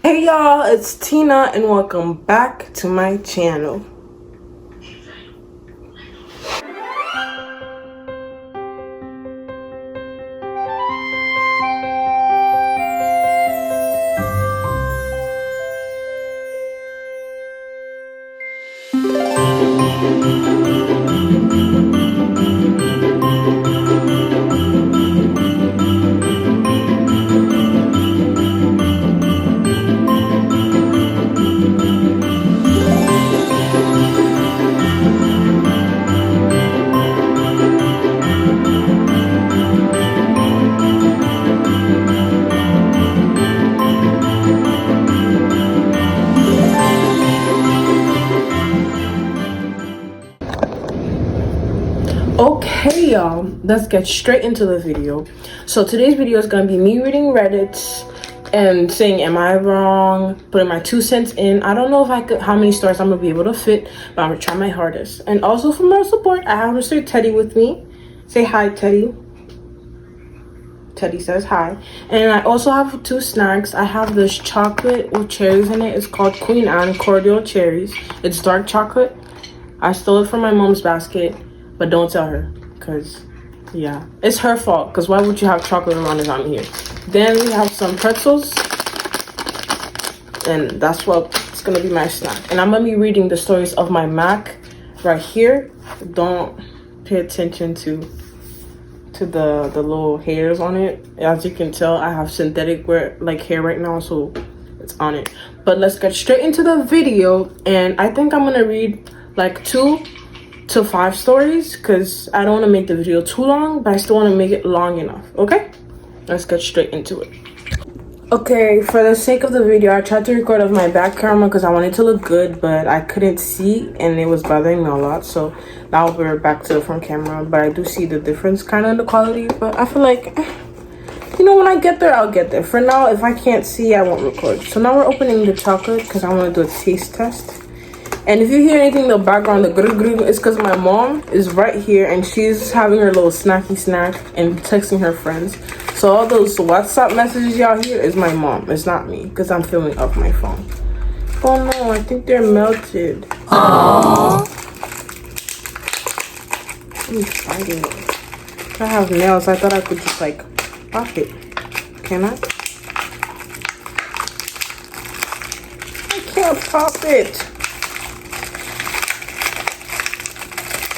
Hey y'all, it's Tina and welcome back to my channel. Okay y'all, let's get straight into the video. So today's video is gonna be me reading Reddit and saying am I wrong, putting my 2 cents in. I don't know if I could how many stories I'm gonna be able to fit, but I'm gonna try my hardest. And also for more support, I have Mr. Teddy with me. Say hi, Teddy. Teddy says hi. And I also have 2 snacks. I have this chocolate with cherries in it. It's called Queen Anne cordial cherries. It's dark chocolate. I stole it from my mom's basket. But don't tell her, because, yeah, it's her fault, because why would you have chocolate around if I'm here? Then we have some pretzels, and that's what's going to be my snack. And I'm going to be reading the stories of my Mac right here. Don't pay attention to the little hairs on it. As you can tell, I have synthetic hair right now, so it's on it. But let's get straight into the video, and I think I'm going to read like 2 to 5 stories because I don't want to make the video too long, but I still want to make it long enough. Okay, let's get straight into it. Okay, for the sake of the video, I tried to record with my back camera because I wanted to look good, but I couldn't see and it was bothering me a lot. So now we're back to the front camera, but I do see the difference kind of in the quality. But I feel like, you know, when I get there, I'll get there. For now, if I can't see, I won't record. So now we're opening the chocolate because I want to do a taste test. And if you hear anything in the background, the gru-gru, it's because my mom is right here and she's having her little snacky snack and texting her friends. So all those WhatsApp messages y'all hear is my mom. It's not me because I'm filming off my phone. Oh no, I think they're melted. Aww. I'm excited. I have nails. I thought I could just like pop it. Can I? I can't pop it.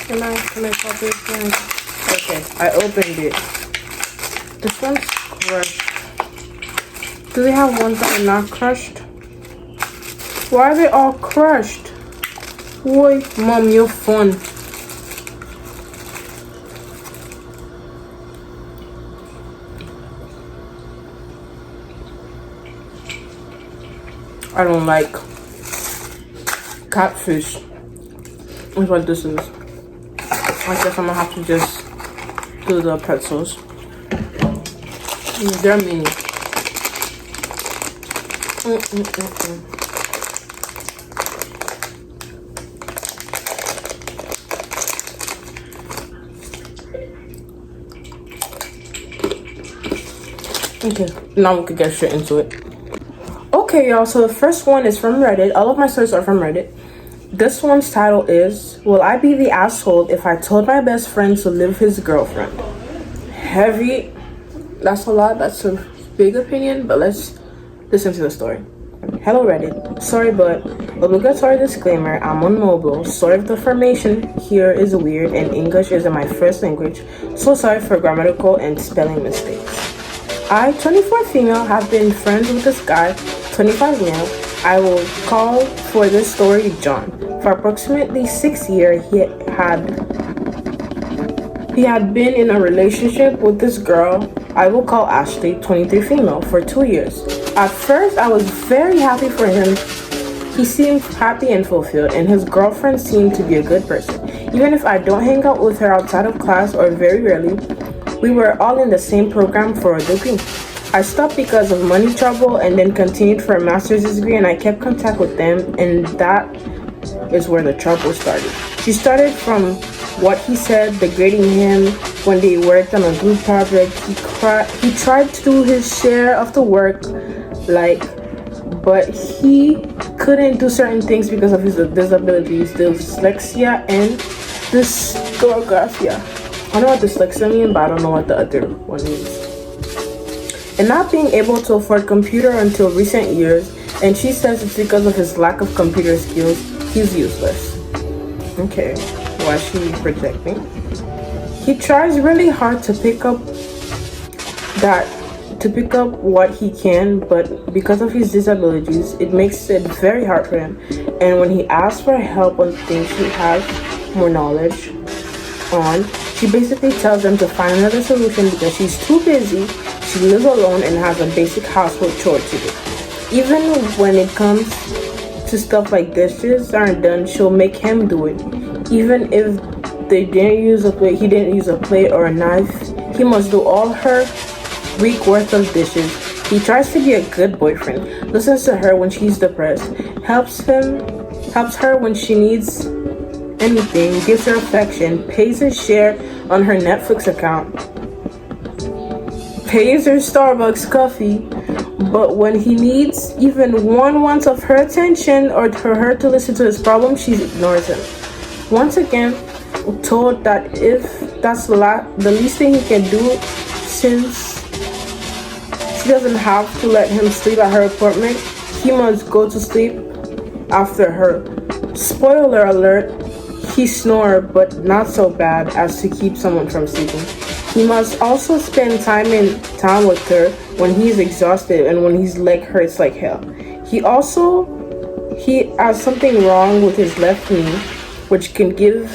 Can I pop it? Okay, I opened it. This one's crushed. Do they have ones that are not crushed? Why are they all crushed? Boy, mom, you're fun. I don't like catfish. That's what this is. I guess I'm gonna have to just do the pretzels. They're mini. Okay, now we could get straight into it. Okay, y'all, so the first one is from Reddit. All of my stories are from Reddit. This one's title is, will I be the asshole if I told my best friend to live his girlfriend? Heavy. That's a lot. That's a big opinion, but let's listen to the story. Hello Reddit. Sorry, but obligatory disclaimer, I'm on mobile. Sorry if the formation here is weird and English isn't my first language. So sorry for grammatical and spelling mistakes. I, 24 female, have been friends with this guy, 25 male. I will call for this story John. For approximately 6 years, he had been in a relationship with this girl I will call Ashley, 23 female, for 2 years. At first, I was very happy for him. He seemed happy and fulfilled, and his girlfriend seemed to be a good person. Even if I don't hang out with her outside of class or very rarely, we were all in the same program for a degree. I stopped because of money trouble and then continued for a master's degree, and I kept contact with them, and that is where the trouble started. She started from what he said, degrading him when they worked on a group project. He tried to do his share of the work, like but he couldn't do certain things because of his disabilities, dyslexia and dysgraphia. I know what dyslexia means, but I don't know what the other one means. And not being able to afford computer until recent years, and she says it's because of his lack of computer skills. He's useless. Okay, why is she projecting? He tries really hard to pick up what he can, but because of his disabilities, it makes it very hard for him. And when he asks for help on things he has more knowledge on, she basically tells him to find another solution because she's too busy. She lives alone and has a basic household chore to do. Even when it comes to stuff like dishes aren't done, she'll make him do it. Even if he didn't use a plate or a knife, he must do all her week worth of dishes. He tries to be a good boyfriend, listens to her when she's depressed, helps her when she needs anything, gives her affection, pays his share on her Netflix account, pays her Starbucks coffee, but when he needs even 1 ounce of her attention or for her to listen to his problems, she ignores him. Once again, told that if that's the least thing he can do, since she doesn't have to let him sleep at her apartment, he must go to sleep after her. Spoiler alert, he snores, but not so bad as to keep someone from sleeping. He must also spend time with her when he's exhausted and when his leg hurts like hell. He has something wrong with his left knee, which can give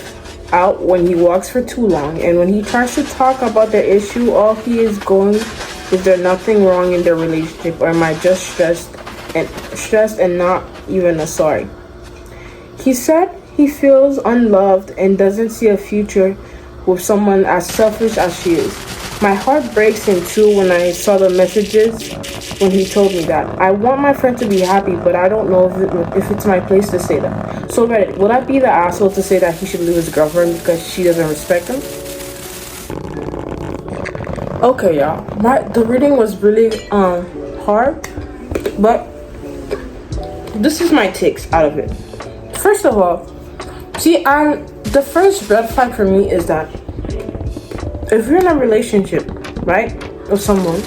out when he walks for too long. And when he tries to talk about their issue, all he is going, is there nothing wrong in their relationship, or am I just stressed and not even a sorry? He said he feels unloved and doesn't see a future with someone as selfish as she is. My heart breaks in two when I saw the messages when he told me that. I want my friend to be happy, but I don't know if it's my place to say that. So Reddit, would I be the asshole to say that he should leave his girlfriend because she doesn't respect him? Okay, y'all. The reading was really hard, but this is my takes out of it. First of all, the first red flag for me is that if you're in a relationship, right, with someone,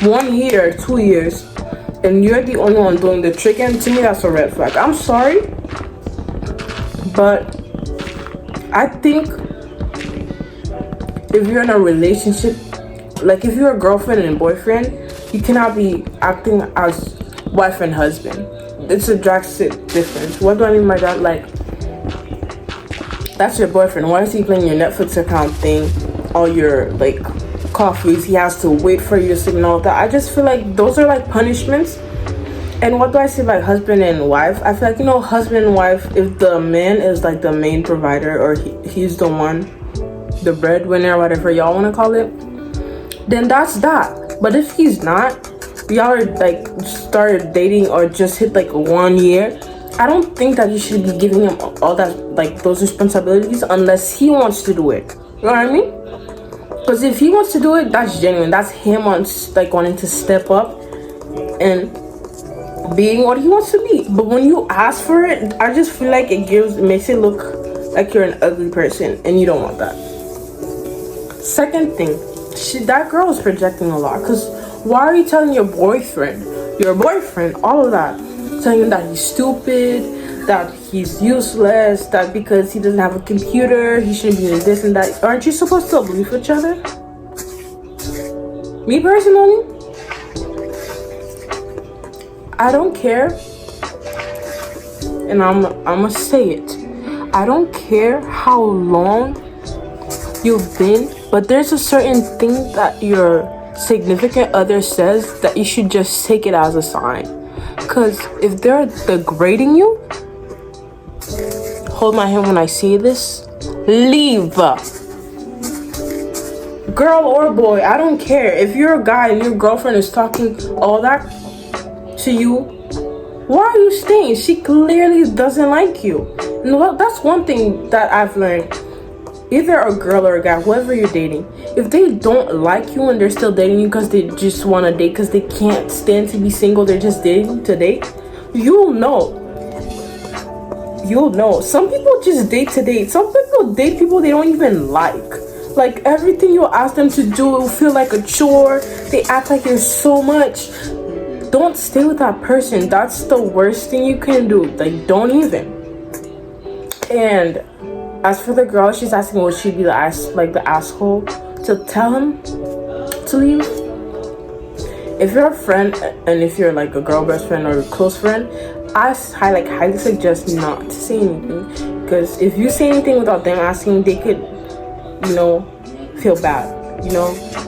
1 year, 2 years, and you're the only one doing the tricking, to me that's a red flag. I'm sorry, but I think if you're in a relationship, like if you're a girlfriend and boyfriend, you cannot be acting as wife and husband. It's a drastic difference. What do I mean by that? Like, that's your boyfriend. Why is he playing your Netflix account thing, all your like coffees? He has to wait for you to sleep and all that. I just feel like those are like punishments. And what do I say like husband and wife? I feel like, husband and wife, if the man is like the main provider, or he's the one, the breadwinner, whatever y'all want to call it, then that's that. But if he's not, y'all are like started dating or just hit like 1 year, I don't think that you should be giving him all that, like those responsibilities, unless he wants to do it. You know what I mean? Because if he wants to do it, that's genuine. That's him wanting to step up and being what he wants to be. But when you ask for it, I just feel like it makes it look like you're an ugly person, and you don't want that. Second thing, that girl is projecting a lot. Because why are you telling your boyfriend, all of that, telling him that he's stupid, that he's useless, that because he doesn't have a computer, he shouldn't be doing this and that? Aren't you supposed to believe each other? Me personally, I don't care, and I'm gonna say it. I don't care how long you've been, but there's a certain thing that your significant other says that you should just take it as a sign. Because if they're degrading you, hold my hand when I say this, leave. Girl or boy, I don't care. If you're a guy and your girlfriend is talking all that to you, why are you staying? She clearly doesn't like you. And that's one thing that I've learned. either a girl or a guy, whoever you're dating, if they don't like you and they're still dating you because they just want to date because they can't stand to be single, they're just dating to date, you'll know. Some people just date to date. Some people date people they don't even like. Like, everything you ask them to do will feel like a chore. They act like you're so much. Don't stay with that person. That's the worst thing you can do. Like, don't even. And as for the girl, she's asking, would she be the asshole to tell him to leave? If you're a friend, and if you're like a girl best friend or a close friend, I highly suggest not to say anything, because if you say anything without them asking, they could, feel bad,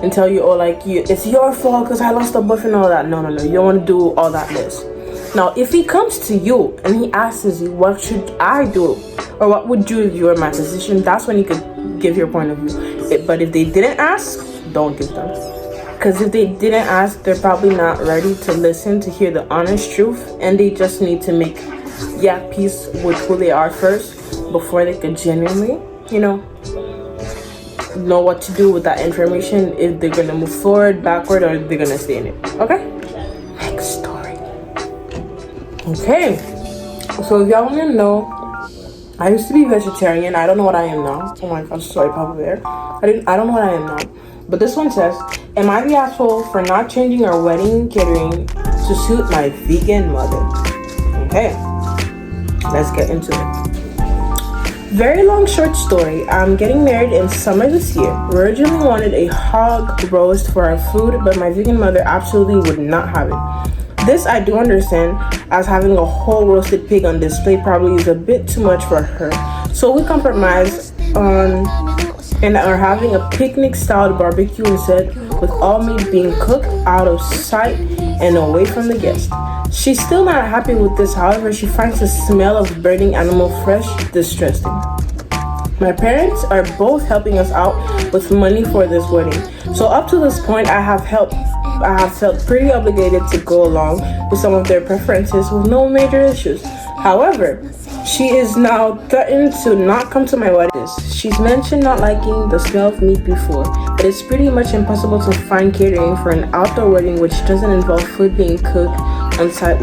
and tell you, it's your fault because I lost a boyfriend and all that. No, you don't want to do all that list. Now, if he comes to you and he asks you, what should I do, or what would you if you were in my position, that's when you could give your point of view. But if they didn't ask, don't give them. Because if they didn't ask, they're probably not ready to listen, to hear the honest truth, and they just need to make peace with who they are first before they could genuinely, know what to do with that information, if they're gonna move forward, backward, or they're gonna stay in it. Okay? Next story. Okay. So if y'all wanna know, I used to be vegetarian. I don't know what I am now. Oh my gosh, sorry, Papa Bear. I don't know what I am now. But this one says, am I the asshole for not changing our wedding catering to suit my vegan mother? Okay, let's get into it. Very long short story. I'm getting married in summer this year. We originally wanted a hog roast for our food, but my vegan mother absolutely would not have it. This I do understand, as having a whole roasted pig on display probably is a bit too much for her. So we compromised on and are having a picnic-style barbecue instead, with all meat being cooked out of sight and away from the guests. She's still not happy with this, however, she finds the smell of burning animal flesh distressing. My parents are both helping us out with money for this wedding. So up to this point, I have felt pretty obligated to go along with some of their preferences with no major issues. However, she is now threatened to not come to my wedding. She's mentioned not liking the smell of meat before, but it's pretty much impossible to find catering for an outdoor wedding which doesn't involve food being cooked on site,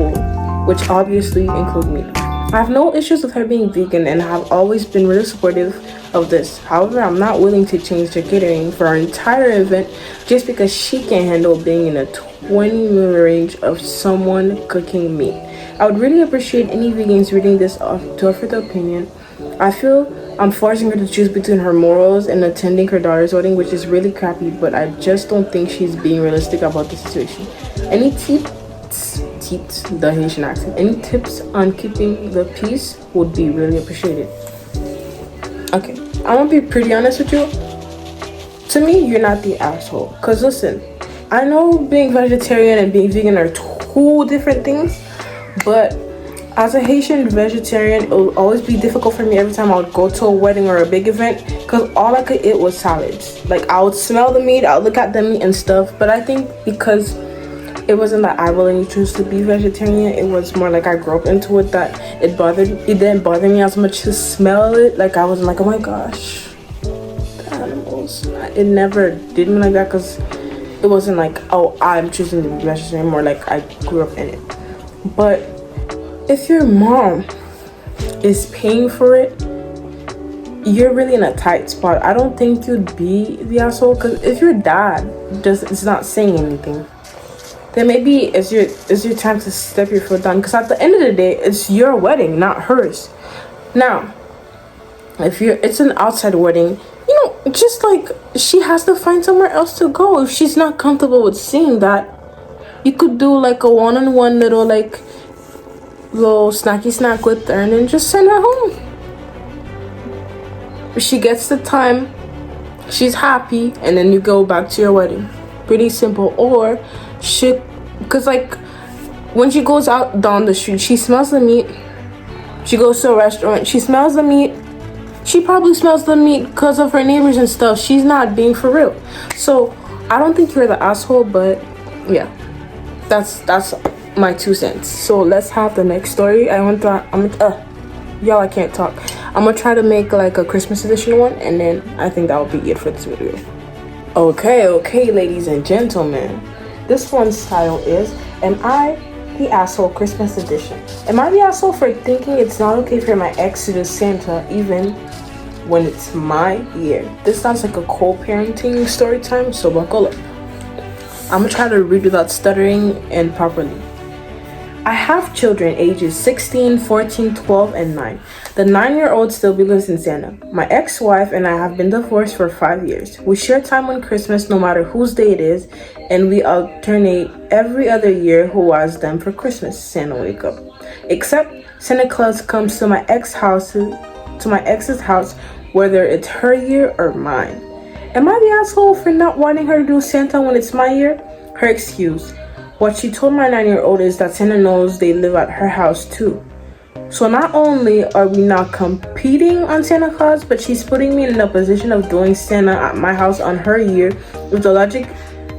which obviously include meat. I have no issues with her being vegan and have always been really supportive of this. However, I'm not willing to change the catering for our entire event just because she can't handle being in a 20-minute range of someone cooking meat. I would really appreciate any vegans reading this to offer their opinion. I feel I'm forcing her to choose between her morals and attending her daughter's wedding, which is really crappy, but I just don't think she's being realistic about the situation. Any tips, the Haitian accent, any tips on keeping the peace would be really appreciated. Okay, I'm gonna be pretty honest with you. To me, you're not the asshole. Cause listen, I know being vegetarian and being vegan are two different things, but as a Haitian vegetarian, it will always be difficult for me every time I would go to a wedding or a big event, because all I could eat was salads. Like, I would smell the meat, I would look at the meat and stuff, but I think because it wasn't that I willingly chose to be vegetarian, it was more like I grew up into it, that it didn't bother me as much to smell it. Like, I wasn't like, oh my gosh, the animals. It never did me like that, because it wasn't like, oh, I'm choosing to be vegetarian, more like I grew up in it. But if your mom is paying for it, you're really in a tight spot. I don't think you'd be the asshole, because if your dad is not saying anything, then maybe it's your time to step your foot down, because at the end of the day, it's your wedding, not hers. Now, if it's an outside wedding, just like, she has to find somewhere else to go. If she's not comfortable with seeing that, you could do like a one-on-one little snacky snack with her and then just send her home. If she gets the time, she's happy, and then you go back to your wedding. Pretty simple. Or because like when she goes out down the street, she smells the meat. She goes to a restaurant, she smells the meat. She probably smells the meat because of her neighbors and stuff. She's not being for real. So I don't think you're the asshole, but yeah, that's my 2 cents. So let's have the next story. Y'all, I can't talk. I'm gonna try to make like a Christmas edition one, and then I think that will be it for this video. Okay, ladies and gentlemen, this one's title is Am I the Asshole Christmas Edition? Am I the asshole for thinking it's not okay for my ex to do Santa even when it's my year? This sounds like a co-parenting story time, so buckle up. I'm gonna try to read without stuttering and properly. I have children ages 16, 14, 12, and 9. The 9-year-old still believes in Santa. My ex-wife and I have been divorced for 5 years. We share time on Christmas no matter whose day it is, and we alternate every other year who has them for Christmas. Santa wake up. Except Santa Claus comes to my ex's house, whether it's her year or mine. Am I the asshole for not wanting her to do Santa when it's my year? Her excuse. What she told my 9-year-old is that Santa knows they live at her house too. So not only are we not competing on Santa Claus, but she's putting me in a position of doing Santa at my house on her year if the logic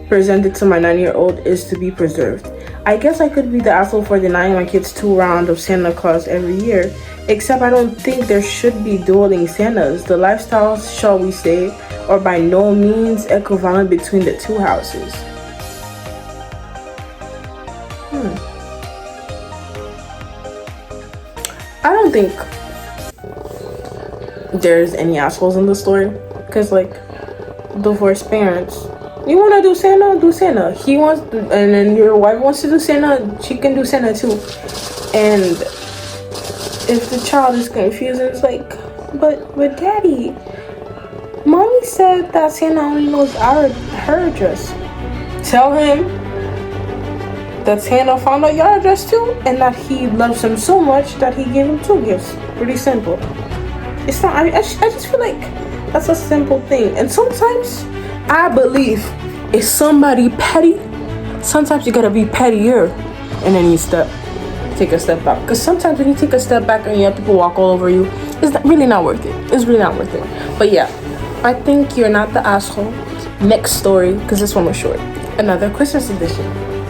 presented to my 9-year-old is to be preserved. I guess I could be the asshole for denying my kids 2 rounds of Santa Claus every year, except I don't think there should be dueling Santas. The lifestyles, shall we say, are by no means equivalent between the 2 houses. I don't think there's any assholes in the story, because like divorced parents, you want to do Santa, do Santa. He wants to, and then your wife wants to do Santa, she can do Santa too. And if the child is confused, it's like, but daddy, mommy said that Santa only knows her address. Tell him that Santa found out your address too, and that he loves him so much that he gave him 2 gifts. Pretty simple. It's not, I just feel like that's a simple thing. And sometimes I believe if somebody petty, sometimes you gotta be pettier, and then you take a step back. Because sometimes when you take a step back and you have people walk all over you, it's really not worth it. It's really not worth it. But yeah, I think you're not the asshole. Next story, because this one was short. Another Christmas edition.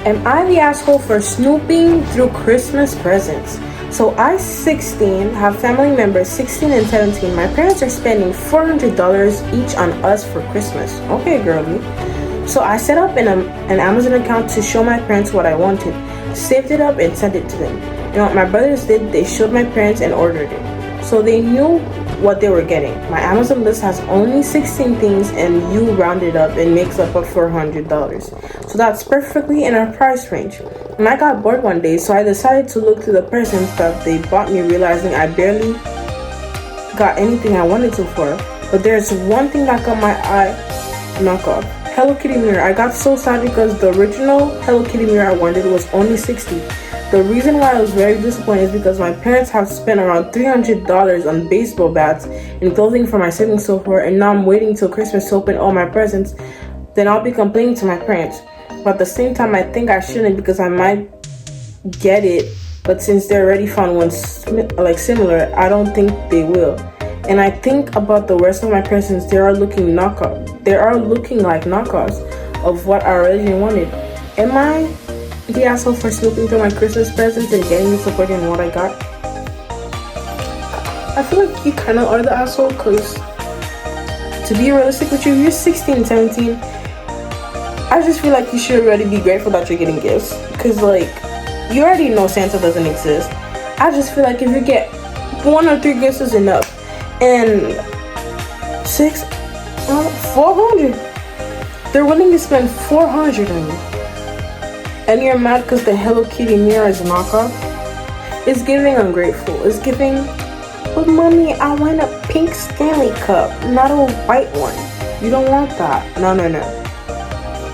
Am I the asshole for snooping through Christmas presents? So I, 16, have family members 16 and 17. My parents are spending $400 each on us for Christmas. Okay, girlie. So I set up an Amazon account to show my parents what I wanted, saved it up and sent it to them. You know what my brothers did? They showed my parents and ordered it. So they knew what they were getting. My Amazon list has only 16 things, and you round it up and makes up $400. So that's perfectly in our price range. And I got bored one day, so I decided to look through the presents that they bought me, realizing I barely got anything I wanted to for. But there's one thing that caught my eye: knockoff Hello Kitty mirror. I got so sad because the original Hello Kitty mirror I wanted was only $60. The reason why I was very disappointed is because my parents have spent around $300 on baseball bats and clothing for my siblings so far, and now I'm waiting till Christmas to open all my presents. Then I'll be complaining to my parents. But at the same time, I think I shouldn't, because I might get it, but since they already found one like similar, I don't think they will. And I think about the rest of my presents, they are looking like knockoffs of what I originally wanted. Am I the asshole for snooping through my Christmas presents and getting disappointed in what I got? I feel like you kind of are the asshole, because to be realistic with you, you're 16, 17. I just feel like you should already be grateful that you're getting gifts, because like you already know Santa doesn't exist. I just feel like if you get 1 or 3 gifts is enough, and 400. They're willing to spend $400 on you. And you're mad because the Hello Kitty mirror is a knockoff? It's giving ungrateful. It's giving, but mommy, I want a pink Stanley cup, not a white one. You don't want that. No.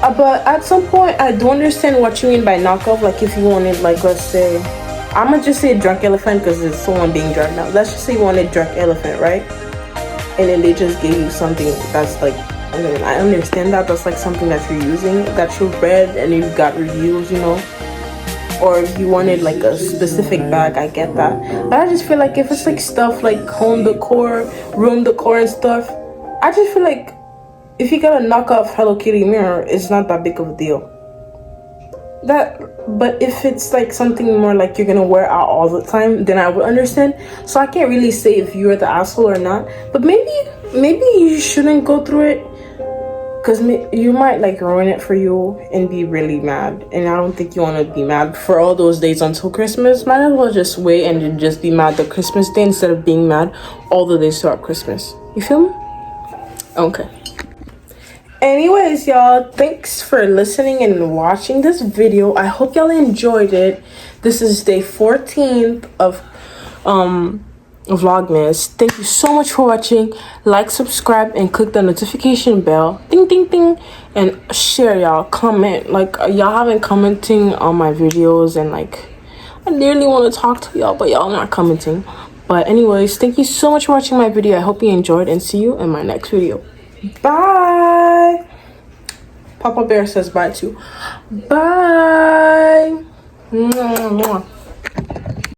But at some point, I do understand what you mean by knockoff. Like if you wanted, like, let's say, I'm gonna just say drunk elephant because it's someone being drunk now. Let's just say you wanted drunk elephant, right? And then they just gave you something that's like, I mean, I understand that that's like something that you're using, that you read and you got reviews, you know. Or if you wanted like a specific bag, I get that. But I just feel like if it's like stuff like home decor, room decor and stuff, I just feel like if you got a knockoff Hello Kitty mirror, it's not that big of a deal. But if it's like something more like you're gonna wear out all the time, then I would understand. So I can't really say if you're the asshole or not, but maybe you shouldn't go through it, because you might like ruin it for you and be really mad, and I don't think you want to be mad for all those days until Christmas. Might as well just wait and then just be mad the Christmas day instead of being mad all the days throughout Christmas. You feel me? Okay. Anyways, y'all, thanks for listening and watching this video. I hope y'all enjoyed it. This is day 14th of Vlogmass. Thank you so much for watching. Like, subscribe, and click the notification bell, ding ding ding, and share. Y'all comment, like y'all haven't commenting on my videos, and like I nearly want to talk to y'all, but y'all not commenting. But anyways, thank you so much for watching my video. I hope you enjoyed, and see you in my next video. Bye. Papa Bear says bye too. Bye. Mwah, mwah.